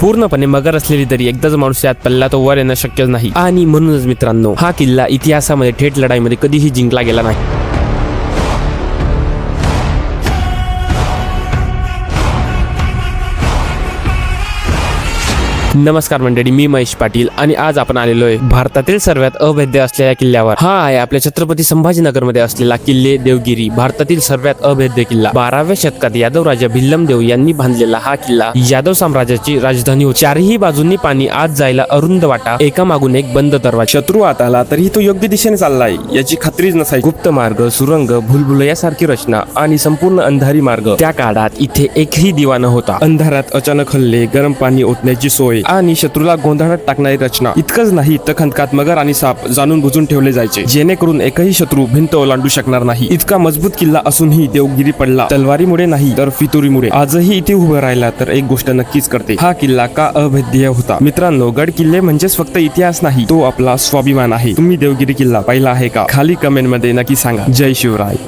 पूर्णपणे मगर असलेली तरी एकदाच माणूस यात पडला तो वर येणं शक्य नाही। आणि म्हणूनच मित्रांनो, हा किल्ला इतिहासामध्ये थेट लढाईमध्ये कधीही जिंकला गेला नाही। नमस्कार मंडळी, मी महेश पाटील आणि आज आपण आलेलो आहे भारतातील सर्वात अभेद्य असलेल्या किल्ल्यावर। हा आहे आपल्या छत्रपती संभाजीनगर मध्ये असलेला किल्ले देवगिरी, भारतातील सर्वात अभेद्य किल्ला। 12व्या शतकात यादव राजा भिल्लमदेव यांनी बांधलेला हा किल्ला यादव साम्राज्याची राजधानी होती। चारही बाजूंनी पाणी आत जायला अरुंद वाटा, एका मागून एक बंद दरवाजा। शत्रू आत आला तरी तो योग्य दिशेने चाललाय याची खात्रीच नसायची। गुप्त मार्ग, सुरंग, भुलभुलैयासारखी रचना आणि संपूर्ण अंधारी मार्ग। त्या काळात इथे एकही दिवा नव्हता। अंधारात अचानक हल्ले, गरम पाणी ओतण्याची सोय आणि शत्रूला गोंधळात टाकणारी रचना। इतकंच नाही तर खंदकात मगर आणि साप जाणून बुजून ठेवले जायचे, जेणेकरून एकही शत्रू भिंत ओलांडू शकणार नाही। इतका मजबूत किल्ला असूनही देवगिरी पडला तलवारीमुळे नाही तर फितुरीमुळे। आजही इथे उभं राहिला तर एक गोष्ट नक्कीच करते, हा किल्ला का अभेद्य होता। मित्रांनो, गड किल्ले म्हणजेच फक्त इतिहास नाही, तो आपला स्वाभिमान आहे। तुम्ही देवगिरी किल्ला पाहिला आहे का? खाली कमेंट मध्ये नक्की सांगा। जय शिवराय।